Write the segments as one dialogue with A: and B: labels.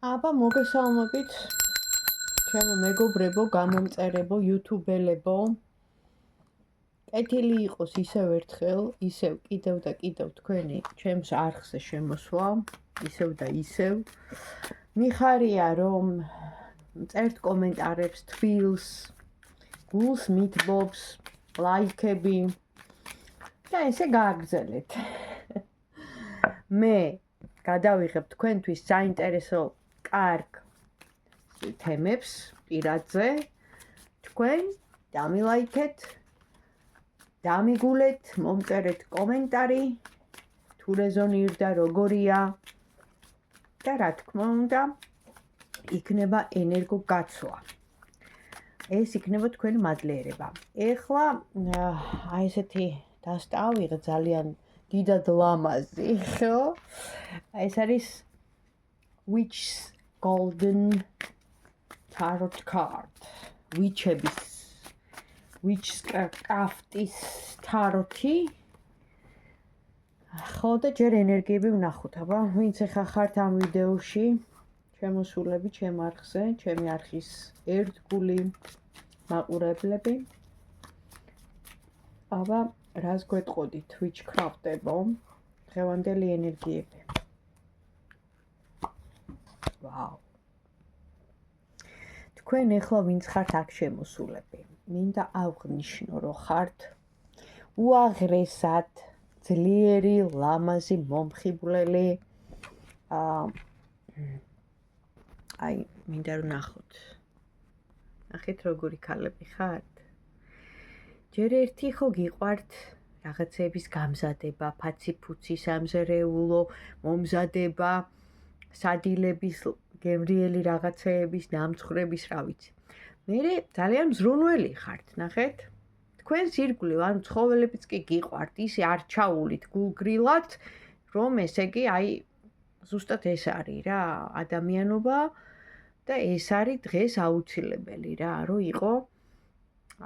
A: აბა მოგესალმებით ჩემო მეგობრებო, გამომწერებო, იუთუბელებო. კეთილი იყოს ისევ ერთხელ, ისევ კიდევ და კიდევ თქვენი ჩემს არხზე შემოსვლა, ისევ და ისევ. მიხარია რომ წერთ კომენტარებს, თბილს, გულს მითბობს, ლაიქები და ესე გააგრძელეთ. მე გადავიღებ თქვენთვის საინტერესო კარგ თემებს პირადზე, თქვენ დამილაიქეთ, დამიგულეთ, მომწერეთ კომენტარი, თუ რეზონირდა, როგორია და რა თქმა უნდა, იქნება ენერგო გაცვლა. ეს იქნება თქვენი მადლიერება. ეხლა აი ესეთი დასტავიღე ძალიან დიდად ლამაზი, ხო? ეს არის Witch's Golden Tarot Card. Witch's Craftis Tarot-ი. ხო და ჯერ ენერგიები ვნახოთ, აბა, ვინც ახლა ხართ ამ ვიდეოში, შემოსულები ჩემ არხზე, ჩემი არხის ერთგული მაყურებლები. აბა, რას გვეტყოდით witchcraft-ებო, დღევანდელი ენერგიები. ვაუ. თქვენ ახლა ვინც ხართ აქ შემოსულები, მინდა აღვნიშნო, რომ ხართ უაღრესად ძლიერი, ლამაზი, მომხიბვლელი. აი, მინდა რომ ნახოთ. ნახეთ როგორი ქალები ხართ. ჯერ ერთი ხო გიყვართ რაღაცების გამზადება, ფაცი-ფუცი, სამზარეულო, მომზადება, სადილების, გემრიელი რაღაცეების, ნამცხრების, რა ვიცი. მერე ძალიან მზრუნველი ხართ, ნახეთ? თქვენს ირგვლივ, ანუ ცხოველებიც კი გიყვართ, ისე არ ჩაულით გულგრილად, რომ ესე იგი, აი, ზუსტად ეს არის რა, ადამიანობა და ეს არის დღეს აუცილებელი რა, რომ იყო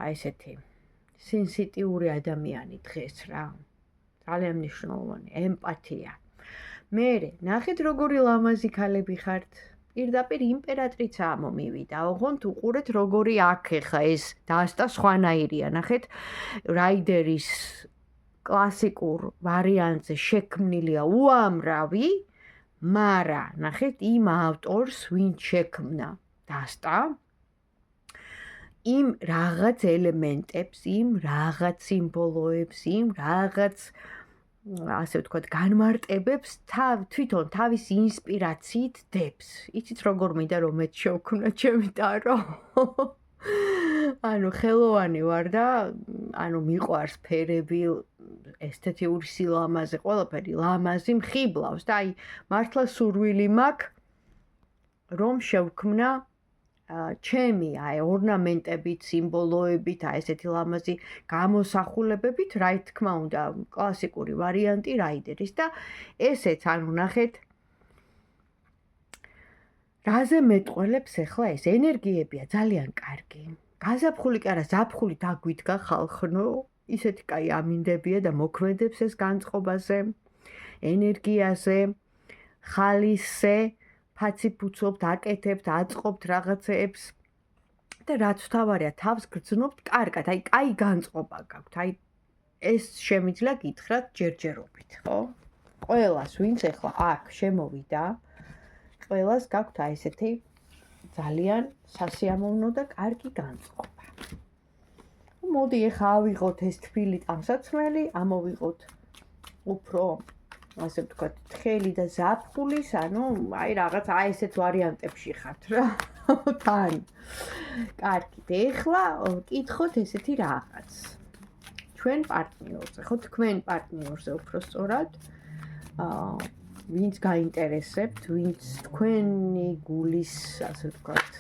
A: აი ესეთი სენსიტიური ადამიანი დღეს რა. ძალიან მნიშვნელოვანი, ემპათია. მერე, ნახეთ როგორი ლამაზი ქალები ხართ. პირდაპირ იმპერატრიცა მომივიდა. ოღონდ უყურეთ როგორი აქ ხა ეს დასტა სხვანაირია. ნახეთ, რაიდერის კლასიკურ ვარიანტზე შექმნილია უამრავი, მარა ნახეთ იმ ავტორს, ვინც შექმნა დასტა, იმ რაღაც ელემენტებს, იმ რაღაც სიმბოლოებს, იმ რაღაც ასე ვთქვათ, განმარტებებს თვითონ თავის ინსპირაციით დებს. იცით როგორ მინდა რომ მეც შევქმნა ჩემი ტარო? ანუ ხელოვანი ვარ და ანუ მიყვარს ფერები, ესთეტიური სილამაზე, ყველაფერი ლამაზი მხიბლავს და აი მართლა სურვილი მაქვს რომ შევქმნა ჩემი აი ორნამენტებით, სიმბოლოებით, აი ესეთი ლამაზი გამოსახულებებით, რა თქმა უნდა, კლასიკური ვარიანტი რაიდერის და ესეც, ანუ ნახეთ, რაზე მეტყველებს ახლა ეს ენერგიებია ძალიან კარგი. გაზაფხული კი არა, ზაფხული დაგვიდგა ხალხნო, ისეთი კაი ამინდებია და მოქმედებს ეს განწყობაზე, ენერგიაზე, ხალისზე. ფაცი-ფუცობთ, აკეთებთ, აწყობთ რაღაცეებს და რაც თავარია, თავს გრძნობთ კარგად, აი, კაი განწყობა გაქვთ, აი, ეს შემიძლია გითხრათ ჯერჯერობით, ხო? ყველას, ვინც ახლა აქ შემოვიდა, ყველას გაქვთ აი ესეთი ძალიან სასიამოვნო და კარგი განწყობა. მოდი ახლა ავიღოთ ეს თბილი ტანსაცმელი, ამოვიღოთ უფრო ასე ვთქვათ, თხელი და ზაფხულის, ანუ აი რაღაც აი ესეთ ვარიანტებში ხართ რა. თან. კარგით, ეხლა კითხოთ ესეთი რაღაც. ჩვენ პარტნიორზე, ხო, თქვენ პარტნიორზე უფრო სწორად. ვინც გაინტერესებთ, ვინც თქვენი გულის, ასე ვთქვათ,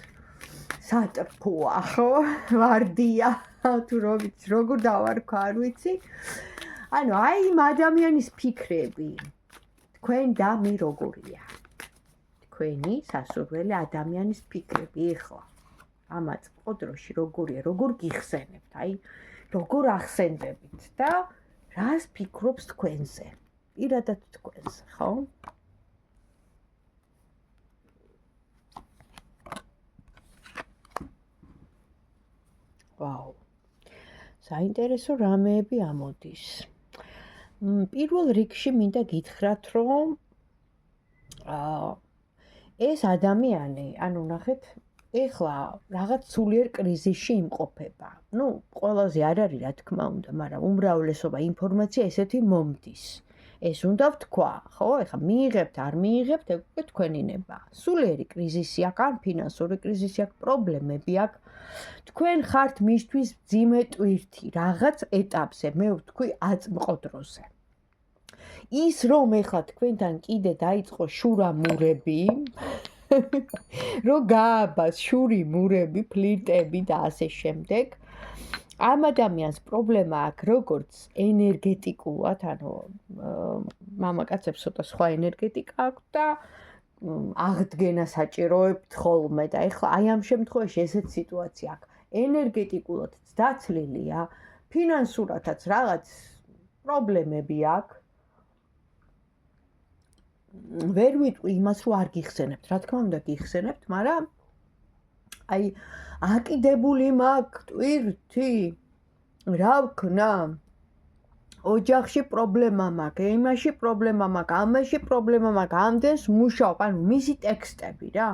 A: სატრფოა, ხო? ვარდია, თუ როგორ დავარქვა, არ ვიცი. ანუ აი იმ ადამიანის ფიქრები, თქვენ და მე როგორია. თქვენი სასურველი ადამიანის ფიქრები ეხლა. ამაწყო დროში როგორია, როგორ გიხსენებთ, აი, როგორ ახსენდებით და რას ფიქრობს თქვენზე. პირადად თქვენზე, ხო? ვაუ. საინტერესო რამეები ამოდის. პირველ რიგში მინდა გითხრათ, რომ ეს ადამიანი, ანუ ნახეთ, ეხლა რაღაც სულიერ კრიზისში იმყოფება. ყველაზე არ არის, რა თქმა უნდა, მაგრამ უმრავლესობა ინფორმაცია ესეთი მომდის. ეს უნდა ვთქვა, ხო? ეხლა მიიღებთ, არ მიიღებთ, ეგ უკვე თქვენი ნება. სულიერი კრიზისი აქვს, ან ფინანსური კრიზისი აქვს, პრობლემები აქვს. თქვენ ხართ მისთვის მძიმე ტვირთი, რაღაც ეტაპზე, მე ვთქვი, აწმყო დროზე. ის რომ ეხლა თქვენთან კიდე დაიწყო შურამურები, რომ გააბას შური მურები, ფლირტები და ასე შემდეგ, ამ ადამიანს პრობლემა აქვს როგორც ენერგეტიკულად, ანუ მამაკაცებს ცოტა სხვა ენერგეტიკა აქვს და აღდგენა საჭიროებთ ხოლმე და ეხლა აი ამ შემთხვევაში ესეთ სიტუაცია აქვს. ენერგეტიკულადაც დაცლილია, ფინანსურადაც რაღაც პრობლემები აქვს. ვერ ვიტყვი იმას, რომ არ გიხსენებთ, რა თქმა უნდა გიხსენებთ, მაგრამ აი აკიდებული მაქვს ტვირთი, რა ვქნა? ოჯახში პრობლემა მაქვს, იმაში პრობლემა მაქვს, ამაში პრობლემა მაქვს, ამდენს მუშაობ, ანუ მისი ტექსტები რა.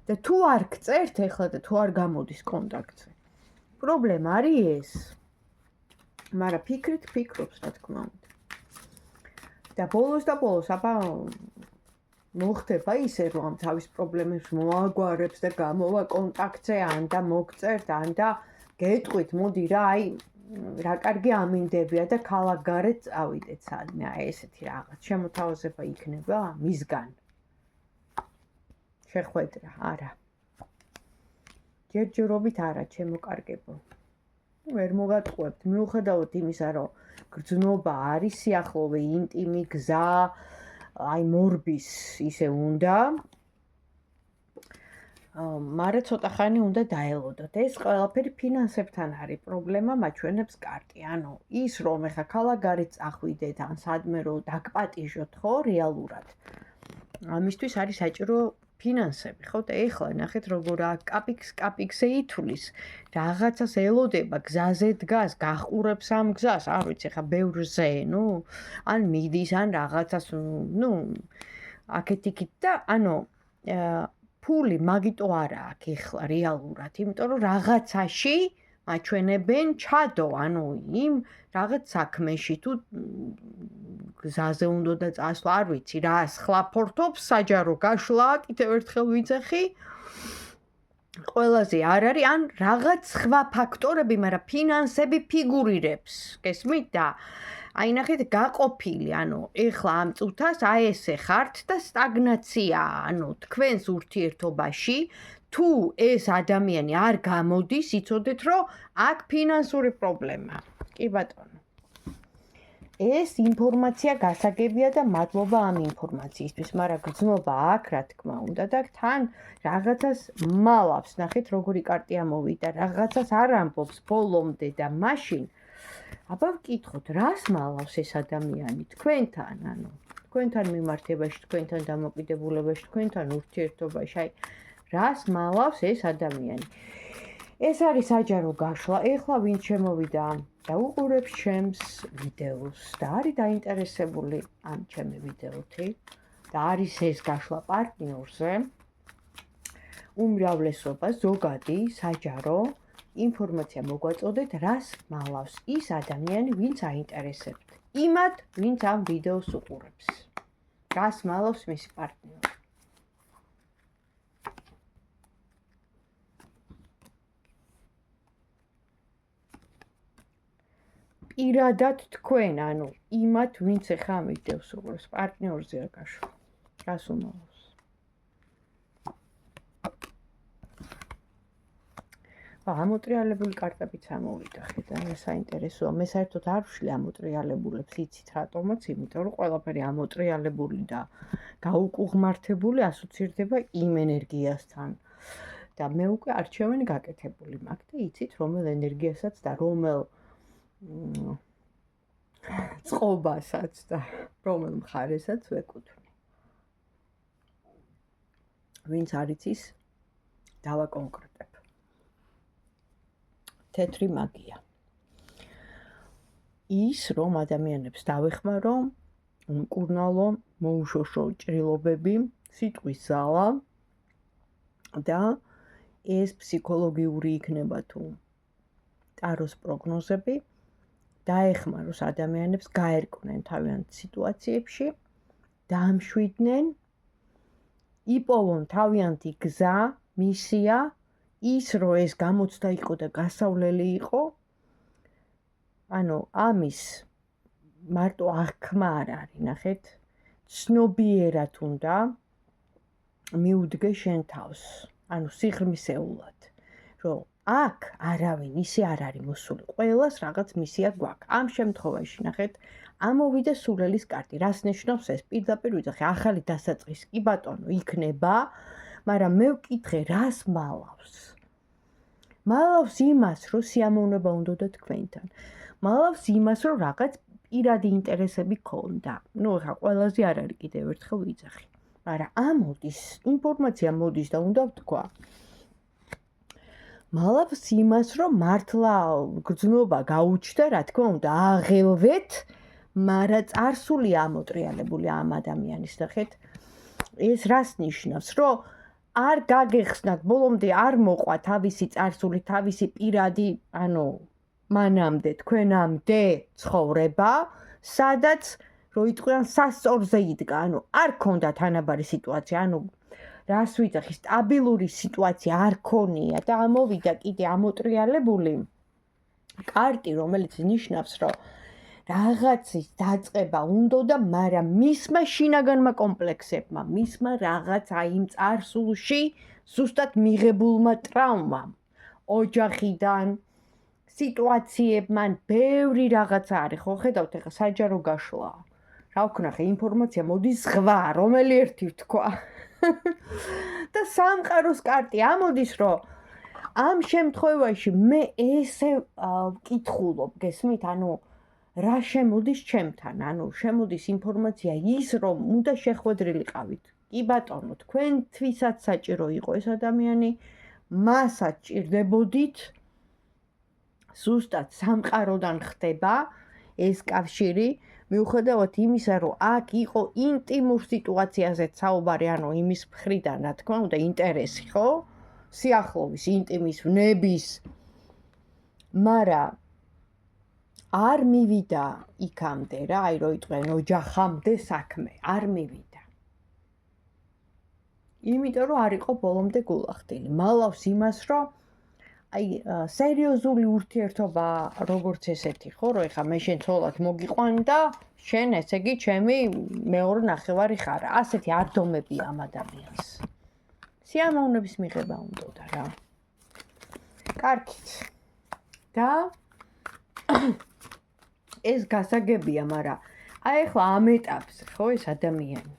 A: და თუ არ გწერთ ეხლა და თუ არ გამოდის კონტაქტზე, პრობლემა არის ეს. მაგრამ ფიქრით ფიქრობს, რა თქმა უნდა. და ბოლოს აბა მოხდება ისე, რომ თავის პრობლემებს მოაგვარებს და გამოვა კონტაქტზე, ან და მოგწერთ, ან და გეტყვით, მოდი რა, აი რა კარგი ამინდებია და ქალაქ გარეთ წავიდეთ სადმე, აი ესეთი რაღაც შემოთავაზება იქნება მისგან. შეხვედრა, არა. ჯერჯერობით არა, ჩემო კარგებო. ვერ მოგატყუებთ, მიუხედავად იმისა, რომ გრძნობა არის სიახლოვე, ინტიმი გზა, აი მორბის ისე უნდა. მაგრამ ცოტა ხანი უნდა დაელოდოთ. ეს ყველაფერი ფინანსებთან არის პრობლემა, მაჩვენებს კარტი. ანუ ის რომ ეხა ქალაქ გარეთ წახვიდეთ, ან სადმე რომ დაგპატიჟოთ, ხო, რეალურად. ამისთვის არის საჭირო ფინანსები, ხო? და ეხლა ნახეთ როგორ კაპიკზე ითulis, რაღაცას ელოდება, გზაზე დგას, გაჰყურებს ამ გზას, არ ვიცი, ეხა ბევრზე, ან მიდის, ან რაღაცას, აქეთ-იქით და ანუ ფული მაგიტო არა აქვს ეხლა რეალურად, იმიტომ რომ რაღაცაში მაჩვენებენ ჩადო, ანუ იმ რაღაც საქმეში თუ გზაზე უნდა და წასვლა, არ ვიცი რა, სხლაფორთობს, საჯარო გაშლა, კიდევ ერთხელ ვიძახი. ყველაზე არ არის, ან რაღაც სხვა ფაქტორები, მაგრამ ფინანსები ფიგურირებს. გესმით და აი ნახეთ გაყოფილი, ანუ ეხლა ამ წუთას აი ესე ხართ და სტაგნაცია, ანუ თქვენს ურთიერთობაში თუ ეს ადამიანი არ გამოდის, იცოდეთ რომ აქ ფინანსური პრობლემა. კი ბატონო. ეს ინფორმაცია გასაგებია და მადლობა ამ ინფორმაციისთვის, მაგრამ გრძნობა აქვს, რა თქმა უნდა და თან რაღაცას მალავს, ნახეთ როგორი კარტი ამოვიდა, რაღაცას არ ამბობს ბოლომდე და მაშინ აბა ვკითხოთ, რას მალავს ეს ადამიანი თქვენთან, ანუ თქვენთან მიმართებაში, თქვენთან დამოკიდებულებაში, თქვენთან ურთიერთობაში, აი რას მალავს ეს ადამიანი. ეს არის საჯარო გაშლა, ეხლა ვინც შემოვიდა და უყურებს ჩემს ვიდეოს და არის დაინტერესებული ამ ჩემი ვიდეოთი და არის ეს გაშლა პარტნიორზე, უმრავლესობა ზოგადი საჯარო ინფორმაცია მოგვაწოდეთ, რას მალავს ის ადამიანი, ვინც აინტერესებთ. იმათ, ვინც ამ ვიდეოს უყურებს. რას მალავს მისი პარტნიორი. პირადად თქვენ, ანუ იმათ, ვინც ეხა ამ ვიდეოს უყურებს, პარტნიორზე არ გაშლა. რას უმალავს? ამოტრიალებული კარტებიც ამოვიდა, ხედავ, საინტერესოა. მე საერთოდ არ ვშლი ამოტრიალებულებს, იცით რატომაც, იმიტომ რომ ყველაფერი ამოტრიალებული და გაუკუღმართებული ასოცირდება იმ ენერგიასთან. და მე უკვე არჩევენ გაკეთებული მაქვს და იცით რომელ ენერგიასაც და რომელ წყობასაც და რომელ მხარესაც ვეკუთვნი. ვინც არ იცის, დავაკონკრეტებ. თეთრი მაგია. ის რომ ადამიანებს დავეხმარო, უმკურნალო, მოუშოშო ჭრილობები, სიტყვის ზალა და ეს ფსიქოლოგიური იქნება თუ ტაროს პროგნოზები, დაეხმაროს ადამიანებს გაერკვნენ თავიანთ სიტუაციებში, დაამშვიდნენ, იპოვონ თავიანთი გზა, მისია, ის რომ ეს გამოცდა იყო და გასავლელი იყო, ანუ ამის მარტო აღქმა არ არის, ნახეთ, ცნობიერად უნდა მიუდგე შენ თავს, ანუ სიღრმისეულად, რომ აქ არავინ ისე არ არის მოსული, ყველას რაღაც მისია გვაქვს. ამ შემთხვევაში, ნახეთ, ამოვიდა სულელის კარტი. რას ნიშნავს ეს? პირდაპირ ვიძახი, ახალი დასაწყისი, კი ბატონო, იქნება, მაგრამ მე ვკითხე, რას მალავს? მალავს იმას, რომ სიამოვნება უნდოდა თქვენთან. მალავს იმას, რომ რაღაც პირადი ინტერესები გქონდა. ნუ ახლა ყველაზე არ არის კიდევ ერთხელ ვიძახი. მაგრამ ამოდის, ინფორმაცია მოდის და უნდა ვთქვა. მალავს იმას, რომ მართლა გრძნობა გაუჩნდა, რა თქმა უნდა, აღელვეთ, მაგრამ წარსული ამოტრიალებული ამ ადამიანის, ნახეთ, ეს რას ნიშნავს, რომ არ გაგეხსნათ, ბოლომდე არ მოყვა თავისი წარსული, თავისი პირადი, ანუ მანამდე, თქვენამდე ცხოვრება, სადაც რო იტყვიან სასწორზე იდგა, ანუ არ ქონდა თანაბარი სიტუაცია, ანუ რას ვიძახი, სტაბილური სიტუაცია არ ქონია და ამოვიდა კიდე ამოტრიალებული კარტი, რომელიც ნიშნავს, რომ რაღაცის დაწყება უნდოდა, მაგრამ მისმა შინაგანმა კომპლექსებმა, მისმა რაღაც აი იმ წარსულში ზუსტად მიღებულმა ტრავმამ, ოჯახიდან, სიტუაციებმან, ბევრი რაღაცა არის, ხო ხედავთ, ეხლა საჯარო გაშლა. რა ვქნახე, ინფორმაცია მოდის ზღვა, რომელი ერთი ვთქვა. და სამყაროს კარტი ამოდის, რომ ამ შემთხვევაში მე ესე ვკითხულობ, გესმით, ანუ რა შემოდის ჩემთან, ანუ შემოდის ინფორმაცია ის, რომ უნდა შეხვედრილი ყავით. კი ბატონო, თქვენთვისაც საჭირო იყო ეს ადამიანი, მასაც ჭირდებოდით, ზუსტად სამყაროდან ხდება ეს კავშირი, მიუხედავად იმისა, რომ აქ იყო ინტიმურ სიტუაციაზეც საუბარი, ანუ იმის მხრიდან, რა თქმა უნდა, ინტერესი, ხო? სიახლოვის, ინტიმის, ვნების, მაგრამ არ მივიდა იქამდე რა, აი რო იტყვენ ოჯახამდე საქმე, არ მივიდა. იმიტომ რომ არ იყო ბოლომდე გულახდილი. მალავს იმას, რომ აი სერიოზული ურთიერთობა როგორც ესეთი, ხო, რომ ეხა მე შენ ცოლად მოგიყვან და შენ ესე იგი ჩემი მეორე ნახევარი ხარ. ასეთი არდომები ამ ადამიანს. სიამოვნების მიღება უნდოდა რა. კარგით. და ეს გასაგებია, მაგრამ აი ახლა ამ ეტაპზე, ხო, ეს ადამიანი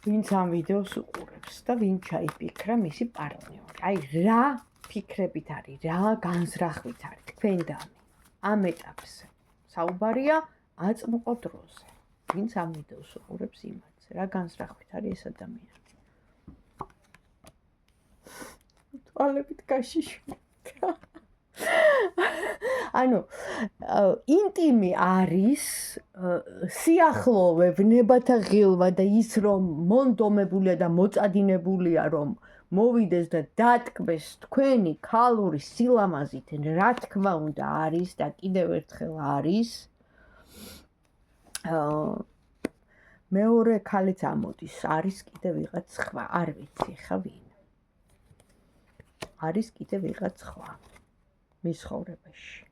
A: ვინც ამ ვიდეოს უყურებს და ვინ ჩაიფიქრა მისი პარტნიორი. აი რა ფიქრებით არის, რა განზრახვით არის თქვენდანი ამ ეტაპზე. საუბარია აწმყო დროზე. ვინც ამ ვიდეოს უყურებს იმათზე, რა განზრახვით არის ეს ადამიანი. თვალებით გაშიშვლეთ. ანუ ინტიმი არის სიახლოვე, ვნებათა ღილვა და ის რომ მონდომებულია და მოწადინებულია რომ მოვიდეს და დატკბეს თქვენი ქალური სილამაზით, რა თქმა უნდა არის და კიდევ ერთხელ არის. მეორე ქალიც ამოდის, არის კიდე ვიღაც სხვა, არ ვიცი ხა ვინ. არის კიდე ვიღაც სხვა მის ცხოვრებაში.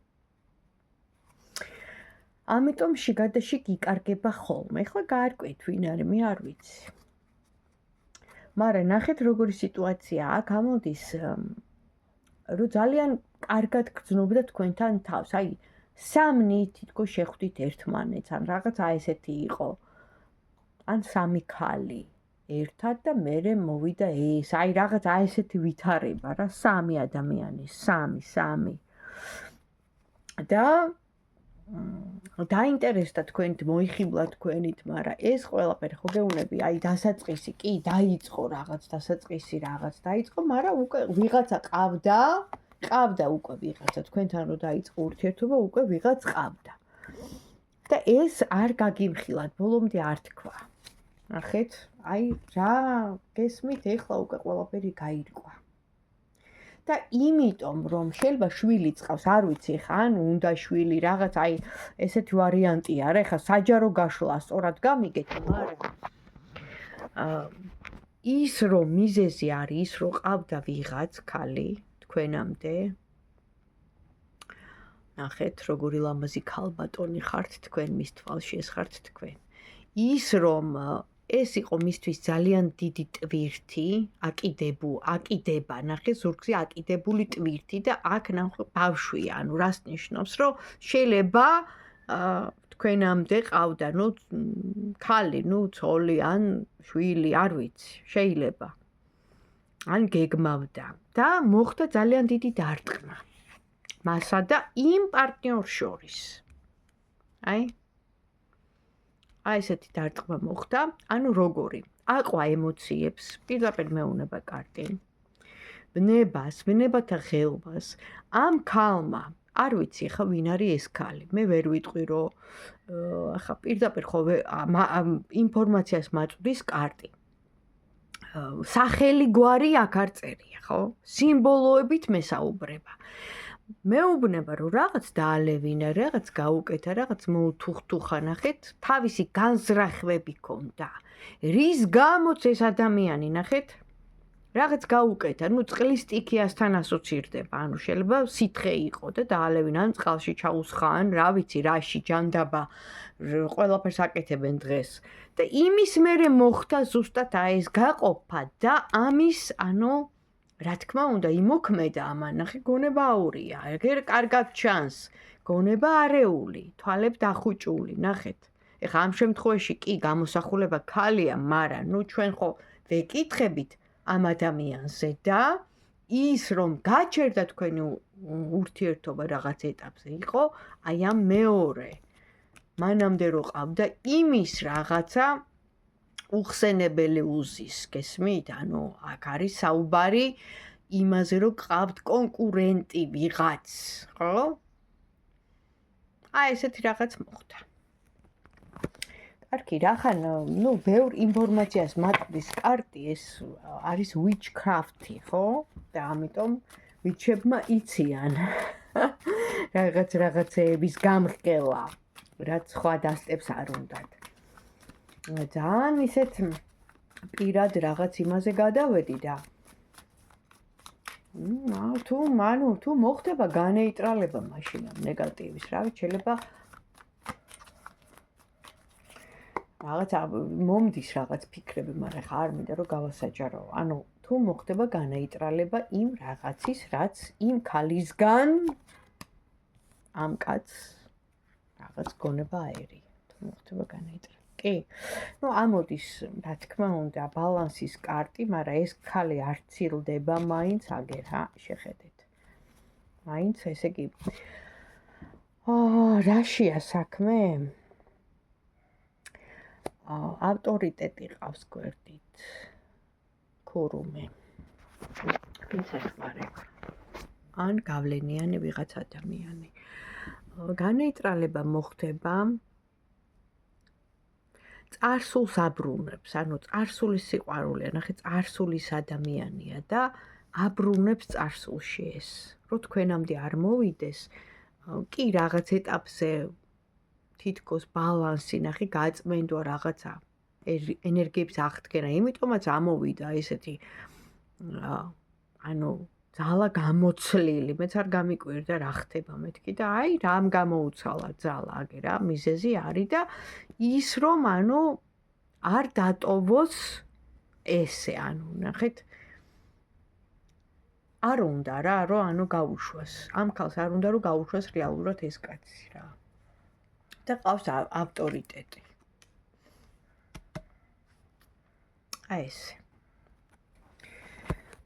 A: ამიტომ შიგადაში გიკარგება ხოლმე. ეხლა გაარკვით ვინ არის, მე არ ვიცი. მაგრამ ნახეთ როგორი სიტუაცია აქ ამოდის, რომ ძალიან კარგად გრძნობდა თქვენთან თავს. აი სამნი თითქოს შეხვდით ერთმანეთს, ან რაღაცა ესეთი იყო. ან სამი ქალი ერთად და მერე მოვიდა ეს. აი რაღაცა ესეთი ვითარება რა, სამი ადამიანი, სამი. და დაინტერესდა თქვენით, მოიხიბლა თქვენით, მაგრამ ეს ყველაფერი ხო გეუბნები, აი დასაწყისი კი დაიწყო რაღაც, დასაწყისი რაღაც დაიწყო, მაგრამ უკვე ვიღაცა ყავდა ყავდა უკვე ვიღაცა, თქვენთან რო დაიწყო ურთიერთობა, უკვე ვიღაც ყავდა. და ეს არ გაგიმხილათ, ბოლომდე არ თქვა. ნახეთ, აი რა გესმით, ეხლა უკვე ყველაფერი გაირკვა. და იმიტომ რომ შეიძლება შვილი წავს, არ ვიცი ხა, ან უნდა შვილი, რაღაც აი ესეთი ვარიანტი არა, ხა საჯარო გაშლა სწორად გამიგეთ, მაგრამ ის რომ მიზეზი არის ის რომ ყავდა ვიღაც ქალი თქვენამდე ნახეთ როგორი ლამაზი ქალბატონი ხართ თქვენ მის თვალში ეს ხართ თქვენ ის რომ ეს იყო მისთვის ძალიან დიდი ტვირთი აკიდება ნახე ზურგზე აკიდებული ტვირთი და აქ ნახე ბავშვია ანუ რას ნიშნავს რომ შეიძლება თქვენამდე ყავდა ნუ ქალი ნუ ცოლი ან შვილი არ ვიცი შეიძლება ან გეგმავდა და მოხდა ძალიან დიდი დარტყმა მასა და იმ პარტნიორს შორის აი ესეთი დარტყმა მოხდა ანუ როგორი აყვა ემოციებს პირდაპირ მეუნება კარტი ბნებათა ღელვას ამ ქალმა არ ვიცი ხა ვინ არის ეს ქალი მე ვერ ვიტყვი რომ ხა პირდაპირ ხო ინფორმაციას მაწვდის კარტი სახელი გვარი აქ არ წერია ხო სიმბოლოებით მესაუბრება მეუბნება რომ რაღაც დაალევინა რაღაც გაუკეთა რაღაც მოუთუხტუხა ნახეთ თავისი განზრახვები ქონდა რის გამოც ეს ადამიანი ნახეთ რაღაც გაუკეთა ნუ წყლის სტიქიასთან ასოცირდება ანუ შეიძლება სითხე იყო და დაალევინა ან წყალში ჩაუსხა ან რა ვიცი რაში ჯანდაბა ყველაფერს აკეთებენ დღეს და იმის მერე მოხდა ზუსტად ეს გაყოფა და ამის ანუ რა თქმა უნდა იმოქმედა ამან ნახე გონება აურია ეგერ კარგად ჩანს გონება არეული თვალებ დახუჭული ნახეთ ეხა ამ შემთხვევაში კი გამოსახულება ქალია მაგრამ ნუ ჩვენ ხო ვეკითხებით ამ ადამიანზე და ის რომ გაჩერდა თქვენი ურთიერთობა რაღაც ეტაპზე იყო აი ამ მეორე მანამდე რო ყავდა იმის რაღაცა უხსენებელი უზის გესმით ანუ აქ არის საუბარი იმაზე რომ ყავთ კონკურენტი ვიღაც ხო აი ესეთი რაღაც მოხდა კარგი რახან ნუ ბევრ ინფორმაციას მატყვის კარტი ეს არის witchcraft-ი ხო და ამიტომ ვიჩებმა იციან რაღაცეების გამხკელა რაც სხვა დასტებს არ უნდათ ძალიან ისეთ პირად რაღაც იმაზე გადავედი და თუ მოხდება განეიტრალება მაშინ ნეგატივის რა ვიცი შეიძლება რაღაც მომდის რაღაც ფიქრები მაგრამ ხა არ მინდა რომ გავასაჯარო ანუ თუ მოხდება განეიტრალება იმ რაღაცის რაც იმ ქალისგან ამ კაცს რაღაც გონება აერია თუ მოხდება განეიტრალება კი ნუ ამოდის რა თქმა უნდა ბალანსის კარტი მაგრამ ეს ქალი არ ცილდება მაინც აგერა შეხედეთ მაინც ესე იგი რაშია საქმე ავტორიტეტი ყავს გვერდით ქურუმი ვინც ეხმარება ან გავლენიანი ვიღაც ადამიანი განეიტრალება მოხდება წარსულს აბრუნებს ანუ წარსულის სიყვარულია ნახე წარსულის ადამიანია და აბრუნებს წარსულში ეს რო თქვენამდე არ მოვიდეს კი რაღაც ეტაპზე თითქოს ბალანსი ნახე გაწმენდვა რაღაცა ენერგიების აღდგენა იმიტომაც ამოვიდა ესეთი ანუ ძალა გამოცლილი მეც არ გამიკვირდა რა ხდება მეთქი და აი რამ გამოუცალა ძალა აგერა მიზეზი არის და ის რომ ანუ არ დატოვოს ესე ანუ ნახეთ არ უნდა რა რომ ანუ გაუშვას ამ ქალს არ უნდა რომ გაუშვას რეალურად ეს კაცი რა და ყავს ავტორიტეტი აი ესე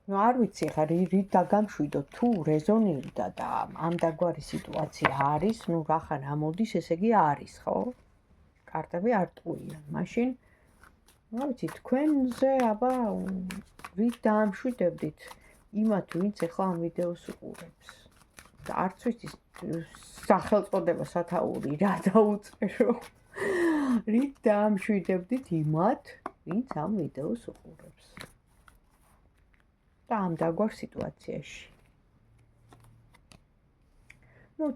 A: ნუ არ ვიცი ხა რით დაგამშვიდო თუ რეზონირდა და ამ დაგვარი სიტუაცია არის ნუ რახან ამოდის ესე იგი არის ხო კარტები არ ტყუიან მაშინ რა ვიცი თქვენზე აბა რით დაამშვიდებდით იმათ, ვინც ახლა ამ ვიდეოს უყურებს. და არც ვიცი სახელწოდება სათაური რა დაუწერო. რით დაამშვიდებდით იმათ, ვინც ამ ვიდეოს უყურებს. და ამ დაგვარ სიტუაციაში.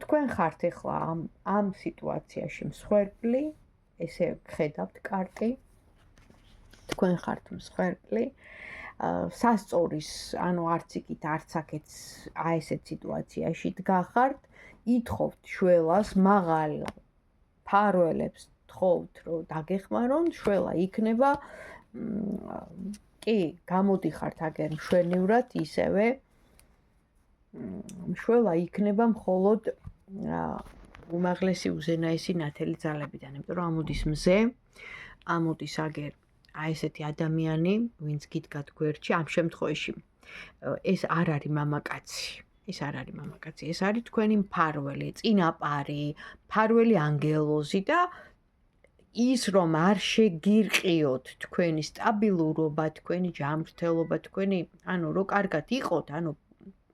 A: თქვენ ხართ ახლა ამ სიტუაციაში მსხვერპლი, ესე ხედავთ კარტი. თქვენ ხართ მსხვერპლი. სასწორის, არც იქით, არც აქეთ ესეთ სიტუაციაში დგახართ, ითხოვთ შველას, მაღალ ფარველებს თხოვთ, რომ დაგეხმარონ, შველა იქნება, კი, გამოდიხართ აგერ მშვენივრად, ისევე შველა იქნება მხოლოდ უმაღლესი უზენაესი ნათელი ძალებიდან, იმიტომ რომ ამოდის მზე, ამოდის აგერ ესეთი ადამიანი, ვინც გიდგათ გვერდში, ამ შემთხვევაში ეს არ არის მამაკაცი. ეს არ არის მამაკაცი, ეს არის თქვენი მფარველი, წინაპარი, მფარველი ანგელოზი და ის რომ არ შეგირყიოთ თქვენი სტაბილურობა, თქვენი ჯანმრთელობა, თქვენი, რო კარგად იყოთ,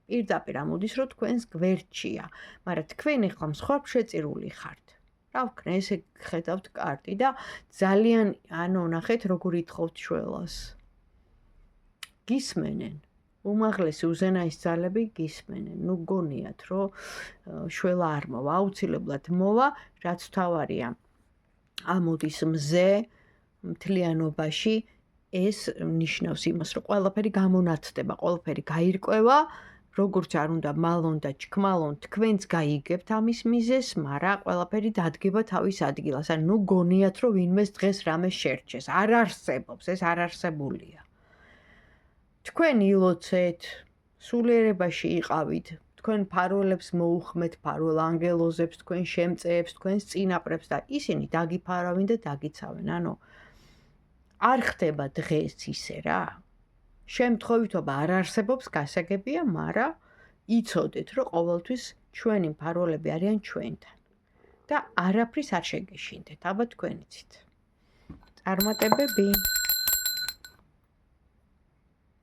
A: პირდაპირ ამოდის, რომ თქვენს გვერდშია, მაგრამ თქვენ ახლა მსხვერპლშეწირული ხართ. რა ვქნა, ესე ხედავთ კარტი და ძალიან, ნახეთ, როგორ ითხოვთ შველას. გისმენენ. უმაღლესი უზენაეს ძალები გისმენენ. გონიათ, რომ შველა არ მოვა, აუცილებლად მოვა, რაც თავარია. ამოდის მზე მთლიანობაში, ეს ნიშნავს იმას, რომ ყველაფერი გამონათდება, ყველაფერი გაირკვევა, როგორც არ უნდა მალონ და ჩქმალონ, თქვენც გაიგებთ ამის მიზეზს, მაგრამ ყველაფერი დადგება თავის ადგილას. გონიათ, რომ ვინმეს დღეს რამე შერჩეს. არ არსებობს, ეს არ არსებულია. თქვენ ილოცეთ, სულიერებაში იყავით, თქვენ ფარველებს მოუხმეთ, ფარველ ანგელოზებს, თქვენ შემწეებს, თქვენს წინაპრებს და ისინი დაგიფარავენ და დაგიცავენ. არ ხდება დღეს ისე რა. შემთხვევითობა არ არსებობს, გასაგებია, მაგრამ იცოდეთ, რომ ყოველთვის ჩვენი მფარველები არიან ჩვენთან. და არაფრის არ შეგეშინდეთ, აბა თქვენ იცით. წარმატებები.